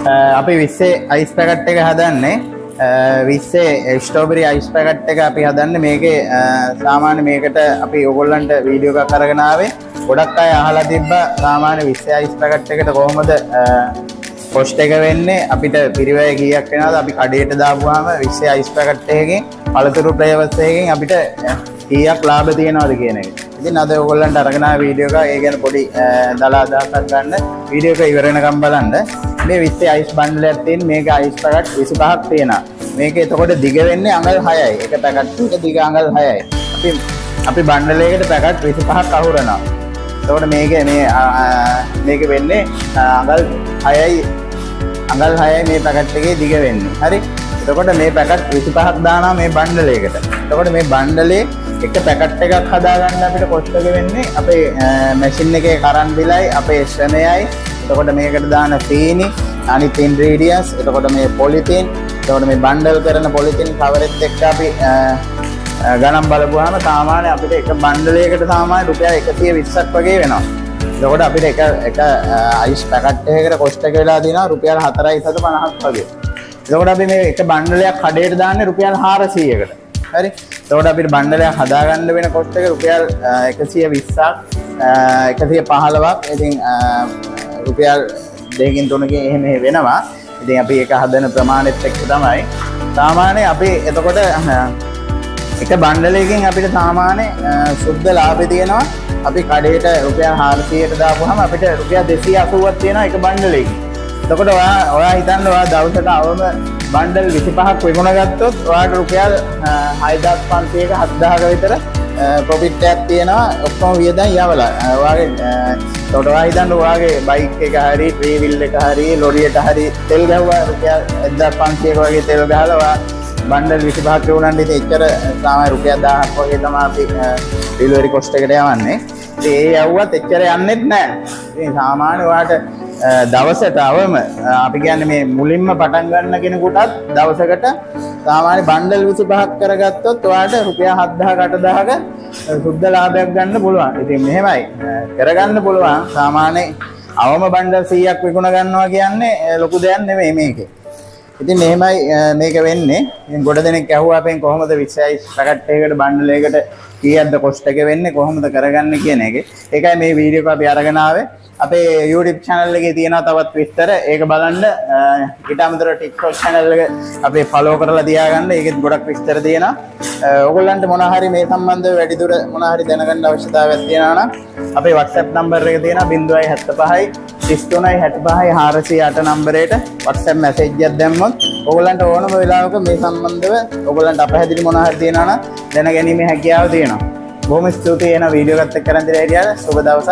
අපි 20 ice packet එක හදන්නේ 20 ස්ට්‍රෝබෙරි අයිස් පැකට් එක අපි හදන්නේ මේකේ සාමාන්‍ය මේකට අපි ඕගොල්ලන්ට වීඩියෝ එකක් අරගෙන ආවේ ගොඩක් අය අහලා තිබ්බා සාමාන්‍ය 20 අයිස් පැකට් එකට කොහොමද කොස්ට් එක වෙන්නේ අපිට පිරිවැය කීයක් වෙනවද අපි කඩේට දාපුවාම 20 අයිස් පැකට් එකකින් පළතුරු ෆ්ලේවර්ස් එකකින් අපිට කීයක් ලාභ තියෙනවද කියන එක. ඉතින් අද ඕගොල්ලන්ට අරගෙන ආ වීඩියෝ එක ඒ ගැන පොඩි දලා අදහසක් ගන්න වීඩියෝ එක ඉවර වෙනකම් බලන්න. මේ 20 අයිස් බන්ඩල් එකක් තියෙන මේක අයිස් පැකට් 25ක් තියෙනවා. මේක එතකොට දිග වෙන්නේ අඟල් 6යි. එක පැකට් එක දිග අඟල් 6යි. අපි බන්ඩල් එකකට පැකට් 25ක් අහුරනවා. එතකොට මේක වෙන්නේ අඟල් 6යි මේ පැකට් එකේ දිග වෙන්නේ. හරි. එතකොට මේ පැකට් 25ක් දානවා මේ බන්ඩල් එකට. එතකොට මේ බන්ඩලේ එක පැකට් එකක් හදාගන්න අපිට කොස්ට් එක වෙන්නේ අපේ මැෂින් එකේ කරන්ට් බිලයි අපේ ශ්‍රමයයි. එතකොට මේකට දාන සීනි අනිත් ඉන්ග්‍රීඩියන්ට්ස් එතකොට මේ පොලිතින් එතකොට මේ බන්ඩල් කරන පොලිතින් කවරෙත් එක්ක අපි ගණන් බලපුවාම සාමාන්‍ය අපිට එක බන්ඩලයකට සාමාන්‍ය රුපියල් 120ක් වගේ වෙනවා. එතකොට අපිට එක අයිස් පැකට් එකකට කොස්ට් එක වෙලා තියෙනවා රුපියල් 450ක් වගේ. එතකොට අපි මේ එක බන්ඩලයක් කඩේට දාන්නේ රුපියල් 400කට. හරි. එතකොට අපිට බන්ඩලයක් හදාගන්න වෙන කොස්ට් එක රුපියල් 120ක් 115ක්. ඉතින් රුපියල් 2කින් 3කින් එහෙම වෙනවා. ඉතින් අපි ඒක හදන ප්‍රමාණෙත් එක්ක තමයි සාමාන්‍ය අපි එතකොට එක බන්ඩලයකින් අපිට සාමාන්‍ය සුද්ධ ලාභය තියෙනවා. අපි කඩේට රුපියල් 400ට දාපුවාම අපිට රුපියල් 280ක් තියෙනවා එක බන්ඩලයකින්. එතකොට ඔයා හිතන්න ඔයා දවසට අවම බන්ඩල් 25ක් විකුණ ගත්තොත් ඔයාට රුපියල් 6500ක 7000ක විතර ප්‍රොෆිට් එකක් තියෙනවා ඔක්කොම වියදම් යවලා. ඔයාගේ එතකොට ඔයා හිතන්න ඔයාගේ බයික් එක හරි ත්‍රී වීල් එක හරි ලොරියට හරි තෙල් ගහුවා රුපියල් 1500ක වගේ තෙල් ගහලා ඔයා බන්ඩල් 25ක් වුණාට ඉතින් එච්චර සාමාන්‍ය රුපියල් 1000ක් වගේ තමයි අපි ඩෙලිවරි කොස්ට් එකට යවන්නේ. ඉතින් ඒ යවුවත් එච්චර යන්නේත් නැහැ. ඉතින් සාමාන්‍ය ඔයාට දවසට අවම අපි කියන්නේ මේ මුලින්ම පටන් ගන්න කෙනෙකුටත් දවසකට සාමාන්‍ය බන්ඩල් 25ක් කරගත්තොත් ඔයාට රුපියල් 7000 8000ක සුද්ධ ලාභයක් ගන්න පුළුවන්. ඉතින් මෙහෙමයි කරගන්න පුළුවන්. සාමාන්‍ය අවම බන්ඩල් 100ක් විකුණ ගන්නවා කියන්නේ ලොකු දෙයක් නෙමෙයි මේකේ. ඉතින් මෙහෙමයි මේක වෙන්නේ. ඉතින් ගොඩ දෙනෙක් ඇහුවා අපෙන් කොහොමද 20 අයිස් පැකට් එකකට බන්ඩල් එකකට කීයක්ද කොස්ට් එක වෙන්නේ කොහොමද කරගන්නේ කියන එක. ඒකයි මේ වීඩියෝ එක අපි අරගෙන ආවේ. අපේ YouTube channel එකේ තියෙනවා තවත් විස්තර. ඒක බලන්න ඊට අමතරව TikTok channel එක අපි follow කරලා තියාගන්න. ඒකෙත් ගොඩක් විස්තර තියෙනවා. ඕගොල්ලන්ට මොන හරි මේ සම්බන්ධව වැඩිදුර මොන හරි දැනගන්න අවශ්‍යතාවයක් තියෙනවා නම් අපේ WhatsApp number එක තියෙනවා 075 33 65 408 නම්බරයට WhatsApp message එකක් දැම්මොත් ඕගොල්ලන්ට ඕනම වෙලාවක මේ සම්බන්ධව ඕගොල්ලන්ට අපහැදිලි මොන හරි තියෙනවා නම් දැනගැනීමේ හැකියාව තියෙනවා. බොහොම ස්තුතියි එන වීඩියෝ එකත් එක්ක කරන් දෙලා හිටියාද. සුබ දවසක්.